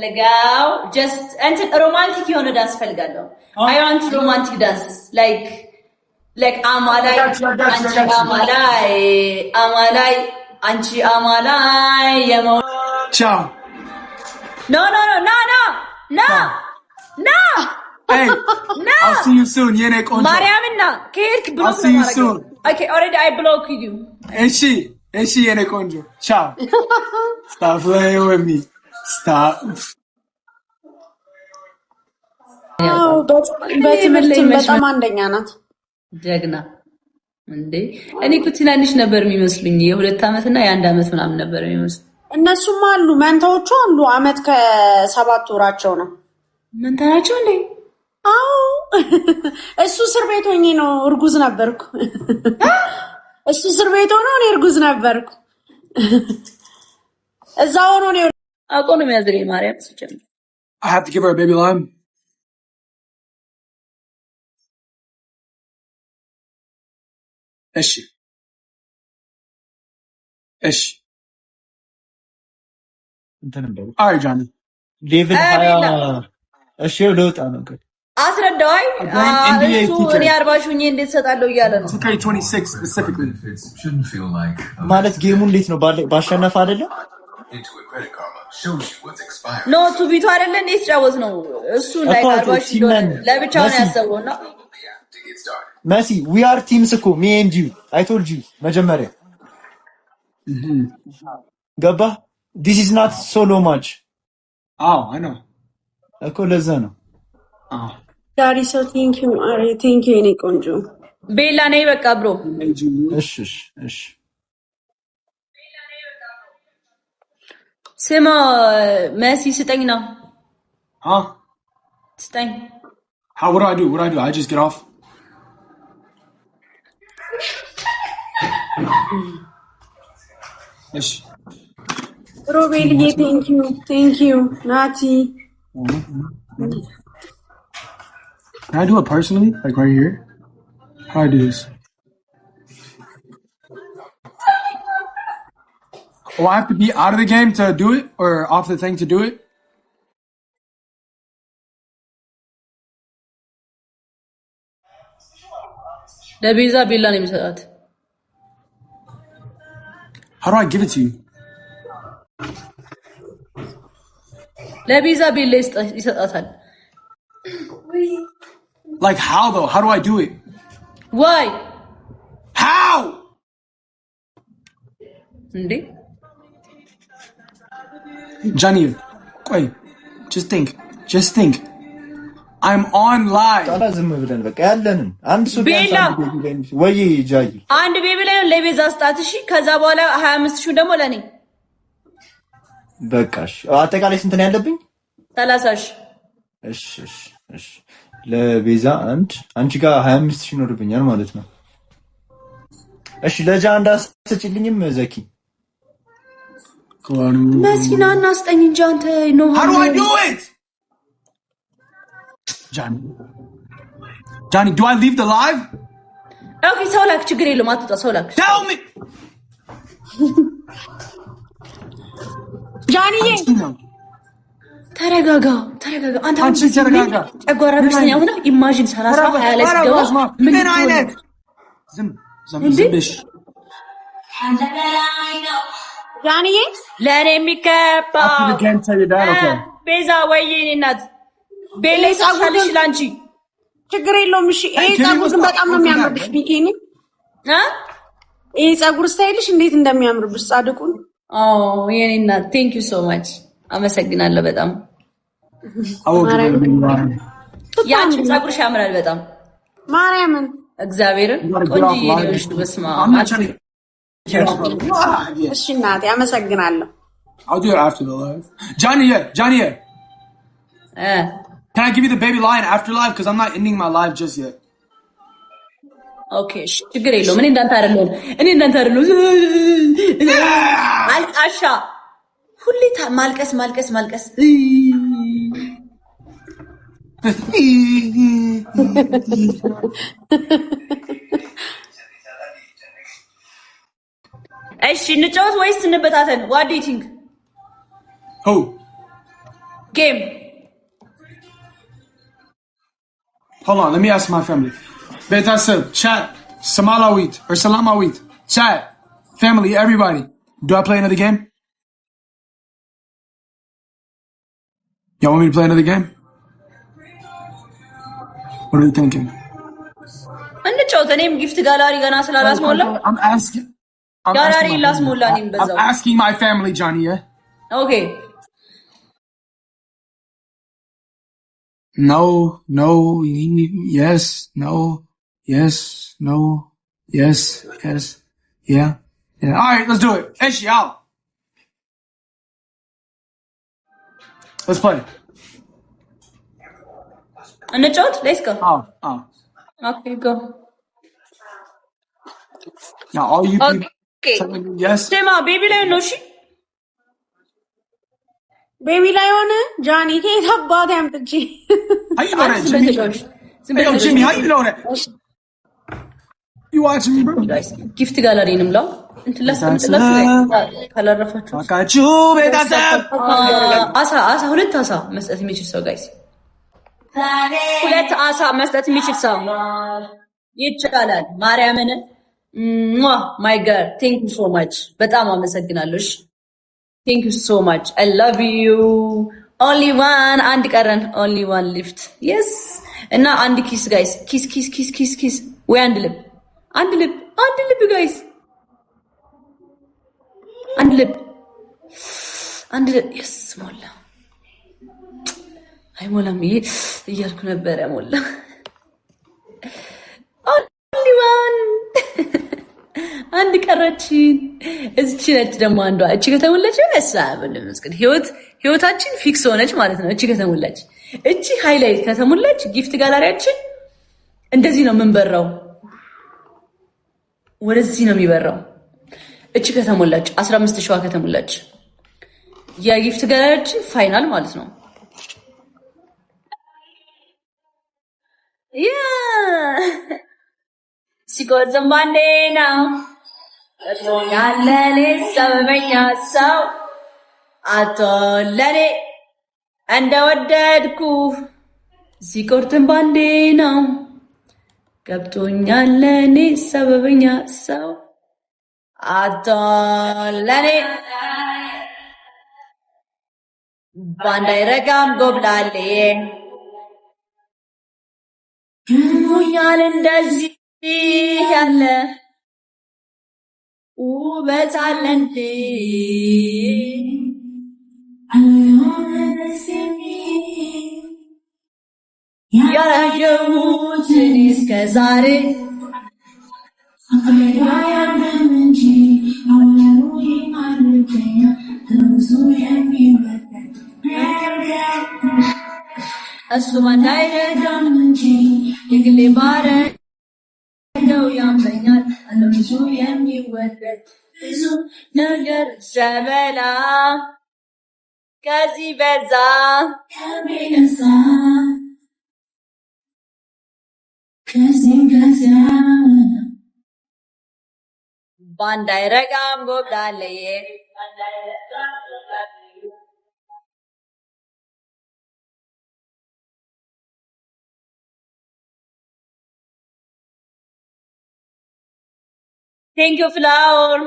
ለጋው just እንትን ሮማንቲክ የሆነ ዳንስ ፈልጋለሁ I want romantic dance like አማላይ አንቺ አማላይ የመው Ciao. No. Hey, no. I'll see you soon. Yene konjo. Mariamina, kek block. I'll see you soon. Okay, already I blocked you. Eshi yene konjo. Ciao. Stop playing with me. Stop. በትምህርትም በጣም አንደኛ ናት። ጀግና እንዴ! እኔ እኮ ትናንሽ ነበር የሚመስሉኝ የ2 አመት እና የ1 አመት ምናምን ነበር የሚመስሉኝ። እነሱም አሉ መንታዎቹ አሉ። አመት ከ7 ወራቸው ነው። መንታ ናቸው እንዴ? አዎ እሱ እስር ቤት ሆኜ ነው እርጉዝ ነበርኩ። እሱ እስር ቤት ሆኖ እኔ እርጉዝ ነበርኩ። እዛ ሆኖ ነው አቆ ነው የሚያዝረኝ ማርያም ሲጀምር I have to give her a baby lamb. እሺ አይ ጃኒ ዴቪድ እሺ ለውጣ ነው አስረዳዋይ እሱ እኔ 40 ሹኝ እንዴት ሰጣለው እያለ ነው 26 specifically ማለት ጌሙ እንዴት ነው ባሸነፈ አይደለም ኖ ቱ ቢቱ አይደለ እንዴት ጫወት ነው እሱ ላይ 40 ሹኝ ለብቻው ነው ያሰበውና Messi, we are teams እኮ me and you. I told you መጀመሪያ ገባ this is not solo match. Oh, I know. እኮ ለዛ ነው ዳሪ so thank you እኔ ቆንጆ ቤላ ነይ በቃ ብሮ እሺ ስማ መሲ ስጠኝ ነው ስጠኝ How what do I do? I just get off. Yes. Robeli, thank you. Nati. Can I do it personally? Like right here? How do I do this? Oh, I have to be out of the game to do it? Or off the thing to do it? ለቤዛ ቢላ ነው የሚሰጣት How do I give it to you? ለቤዛ ቢላ ይሰጣታል Like how though? How do I do it? Why? How? እንዴ Johnny, wait. Just think. I'm on live. ዝም ብለን በቃ ያለንን አንድ ሱቅ ወይ ጃይ አንድ ቤቢ ላይ ለቤዛ ስጣት እሺ ከዛ በኋላ 25 ሺህ ደግሞ ለኔ በቃሽ አጠቃላይ ስንት ነው ያለብኝ 30 ሺህ እሺ ለቤዛ አንቺ ጋር 25 ሺህ ይኖርብኛል ማለት ነው እሺ ለጃ እንዳስጭልኝም ዘኪ መስኪና እናስጠኝ እንጂ አንተ ነው How do I do it? Johnny, do I leave the live? Okay, ሰው ላክ ችግር የለውም አትጣ ሰው ላክ Tell me. ጃኒዬ ተረጋጋ አንተ ተረጋጋ ጨጓራ በሽተኛ ሆነ ኢማጂን 30 20 ላይ ሲገባ ምን አይነት ዝም ብሽ ጃኒዬ ለኔ የሚከባ ቤዛ ወይኔ እናት ቤሌ ሳልሽ ላንቺ ችግር የለውም እሺ ይሄ ጸጉር ግን በጣም ነው የሚያምርብሽ ቢኪኒ ይሄ ጸጉር ስታይልሽ እንዴት እንደሚያምርብሽ ጻድቁን የኔ እናት ቴንክ ዩ ሶ ማች አመሰግናለሁ በጣም ያንቺ ጸጉርሽ ያምራል በጣም ማርያምን እግዚአብሔርን ቆንጆ ይልሽ በስማ እሺ እናቴ አመሰግናለሁ I'll do it after the live. Johnny. Can I give you the baby lion after live? Because I'm not ending my live just yet. Okay, ችግር የለውም እኔ እንዳንተ አይደለም አልቃሻ ሁሌ ማልቀስ እሺ እንጫወት ወይስ እንበታተን? What do you think? Who? Game. Hold on, let me ask my family. Betasib, chat, Samalawit or Salamawit. Chat, family, everybody. Do I play another game? Y'all want me to play another game? What are you thinking? I'm asking my family, Johnny, yeah? Okay. No, yes, no, yes, no, yes, yeah. All right, let's do it. Eshi, out. Let's play. Let's go. Okay, go. Now, all you people telling me yes. Tema, baby, no she. Baby Lion, Johnny, can't have bought him to G. How you know that, Jimmy? Hey, yo, Jimmy, how you know that? You watching me, bro? Guys, gift gallery nimla. Into last minute color of asa ሁለት አሳ መስጠት የሚችል ሰው ጋይስ ሁለት አሳ መስጠት የሚችል ሰው ይቻላል ማርያምን ማይ ጋድ ቴንክ ዩ ሶ ማች በጣም አመሰግናለሁ ቴንክ ዩ ሶ ማች አይ ላቭ ዩ ኦንሊ ዋን አንድ ቀረን ኦንሊ ዋን ሊፍት የስ እና አንድ ኪስ ጋይስ ኪስ ወይ አንድ ልብ ጋይስ አንድ ልብ የስ ሞላ አይሞላም ይሄ እያልኩ ነበር ሞላ ኦንሊ ዋን አንድ ቀረችን እዚች ነች ደግሞ አንዷ እቺ ከተሞላች ያሳብልም እስኪ ህይወታችን ፊክስ ሆነች ማለት ነው እቺ ከተሞላች እቺ ሃይላይት ከተሞላች ጊፍት ጋላሪያችን እንደዚህ ነው የምንበራው ወደዚህ ነው የሚበራው እቺ ከተሞላች 15 ሺዋ ከተሞላች የጊፍት ጋላሪያችን ፋይናል ማለት ነው ያ ሲቆዝም ባንዴ ነው ያለኔ ሰበበኛ ሰው አቶ ለኔ እንደወደድኩ ሲቆርጥም ባንዴ ነው ገብቶኛል ለኔ ሰበበኛ ሰው አቶ ለኔ ባንዳይረጋም ጎብላሌ ሞኛል እንደዚህ ያለ ውበት አለ እንዴ ያየሁትን እስከ ዛሬ እሱ ባንዳይረጋም እንጂ የግሌ ባረ ነው ያምረኛል ብዙ የሚወደድ ብዙ ነገር ሸበላ ከዚህ በዛ ከሚነሳ ከዚህም ከዚያ ባንዳይረጋም ጎብላለዬ Thank you, Flower.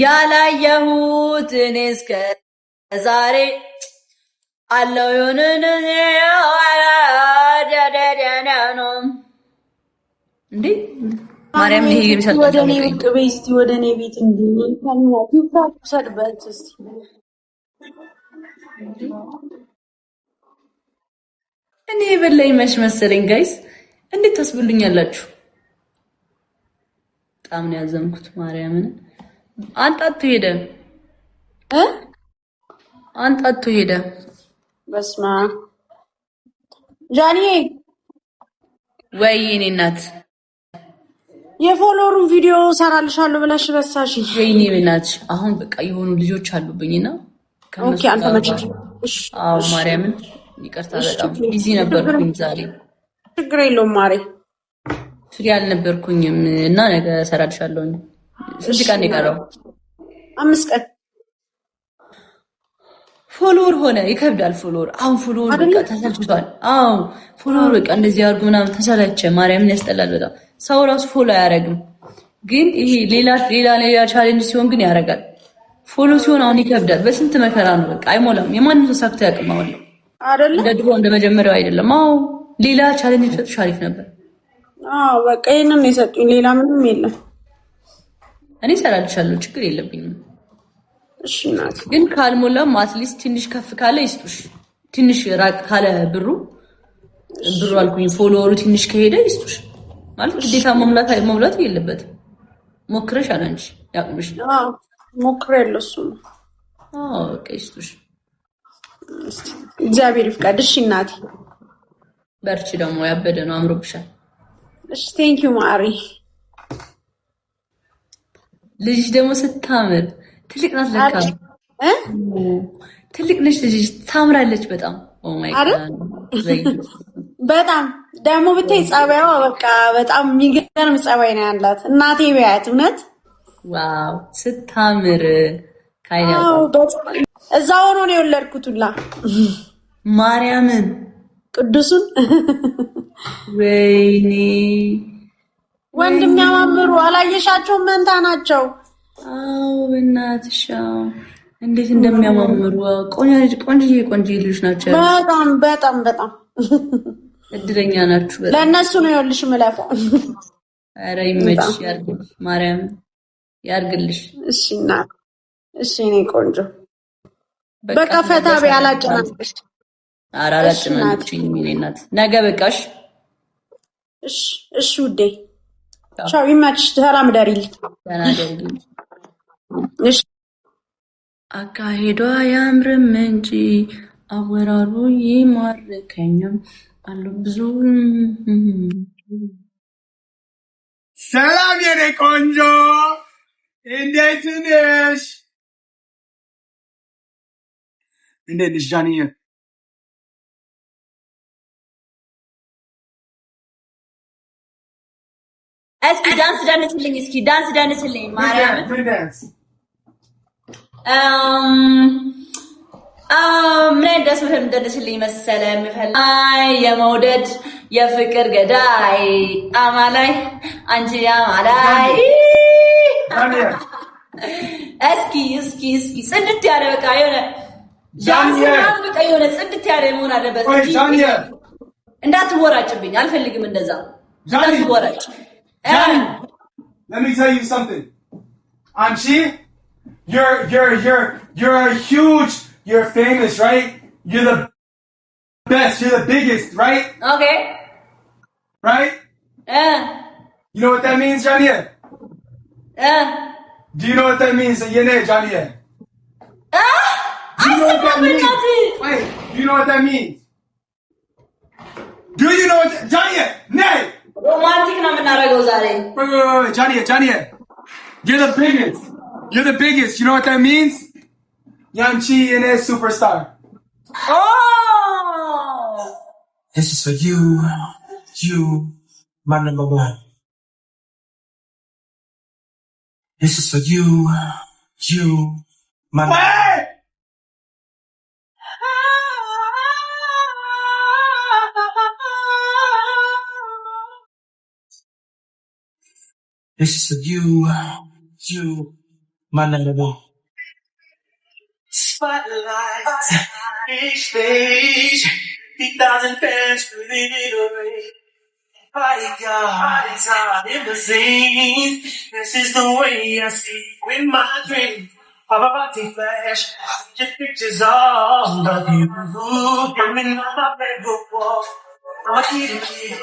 ያላየሁትን እስከ ዛሬ አለው የሆነን እንዴ ማርያም ይሄ ይምሰል ወደኔ ቅቤስቲ ወደኔ ቤት እንዴ ሰድበት እስቲ እኔ በላይ መሽ መሰለኝ ጋይስ እንዴት ታስብሉኛላችሁ በጣም ነው ያዘንኩት ማርያምን አንጣጡ ሄደ በስማ ጃኒ ወይ እኔ እናት የፎሎሩን ቪዲዮ ሰራልሻለሁ ብለሽ ረሳሽ። ወይኔ በእናትሽ አሁን በቃ የሆኑ ልጆች አሉብኝና ኦኬ አንተ መጭጭ እሺ አዎ ማርያምን ይቅርታ በጣም ቢዚ ነበርኩኝ ዛሬ ችግር የለውም ማሬ ፍሪ አልነበርኩኝም እና ነገ ሰራልሻለሁ ስንት ቀን ይቀረው 5 ቀን ፎሎወር ሆነ ይከብዳል ፎሎወር አሁን ፎሎወር በቃ ተሰልችቷል አዎ ፎሎወር በቃ እንደዚህ አድርጉ ምናምን ተሰለቸ ማርያምን ያስጠላል በጣም ሰው ራሱ ፎሎ አያረግም ግን ይሄ ሌላ ቻሌንጅ ሲሆን ግን ያረጋል ፎሎ ሲሆን አሁን ይከብዳል በስንት መከራ ነው በቃ አይሞላም የማንም ተሳክቶ ያቅማው አይደል እንደ ድሮ እንደ መጀመሪያው አይደለም አዎ ሌላ ቻሌንጅ ፈጥሽ አሪፍ ነበር አዎ በቃ ይሄንን የሰጡኝ ሌላ ምንም የለም እኔ ሰራልሻለሁ ችግር የለብኝም እሺ ናት ግን ካልሞላም አትሊስት ትንሽ ከፍ ካለ ይስጡሽ ትንሽ ራቅ ካለ ብሩ አልኩኝ ፎሎወሩ ትንሽ ከሄደ ይስጡሽ ማለት ግዴታ መሙላት የለበትም ሞክረሽ አላንቺ ያቅምሽ አዎ ሞክሬያለሁ እሱ አዎ በቃ ይስጡሽ እግዚአብሔር ይፍቀድ እሺ እናቴ በርቺ ደግሞ ያበደ ነው አምሮብሻል እሺ ቴንክ ዩ ማሪ ልጅ ደግሞ ስታምር ትልቅ ናት ለካ ትልቅ ነች ልጅ ታምራለች በጣም ኦ ማይ ጋድ በጣም ደግሞ ብታይ ጸባይዋ በቃ በጣም የሚገርም ጸባይ ነው ያላት እናቴ ቢያት እውነት ዋው ስታምር ካይናው እዛው ሆኖ ነው የወለድኩት ሁላ ማርያምን ቅዱሱን ወይኔ ወንድም ያማምሩ አላየሻቸው መንታ ናቸው አው በእናትሽ እንዴት እንደሚያማምሩ ቆንጆ ልጅ ናቸው በጣም እድለኛ ናችሁ በጣም ለነሱ ነው ይኸውልሽ መላፈው ኧረ ይመችሽ ያርግልሽ ማርያም ያርግልሽ እሺ እኔ ቆንጆ በቃ ፈታ ቢያላጭናሽ አራራጭናችኝ ምን እናት ነገ በቃሽ እሺ ውዴ ቻው ይመችሽ ሰላም ደሪልኝ ተናደርልኝ እሺ አካሄዷ ያምርም እንጂ አወራሩ ይማርከኛል አሉ ብዙ ሰላም የኔ ቆንጆ እንዴት ነሽ ጃኒዬ እስኪ ዳንስ ዳንስልኝ ማርያም ምን ደንስልኝ መሰለ የምፈልግ አይ የመውደድ የፍቅር ገዳይ አማላይ አንቺ አማላይ እስኪ ጽድት ያለ በቃ የሆነ ዳንስ በቃ የሆነ ጽድት ያለ መሆን አለበት እንዳትወራጭብኝ አልፈልግም እንደዛ እንዳትወራጭ Johnny, let me tell you something. Anchi, you're a huge, you're famous, right? You're the best, you're the biggest, right? Okay. Right? You know what that means, Johnny? Do you know what that means, Yene, Johnny? Do you know what that means? Wait, do you know what that means? Do you know what that, Johnny? Nay! Romantic na menarago zare. Wait, Johnny. You're the biggest. You know what that means? Yanchi and a superstar. Oh! This is for you, my number one. This is for you, my number one. This is for you, my number one. Spotlight, big stage, 3,000 fans filling it away. Bodyguards in the scene. This is the way I see with my dreams. Paparazzi flash, your pictures all of you. Coming on my bedroom wall. I'm a kid.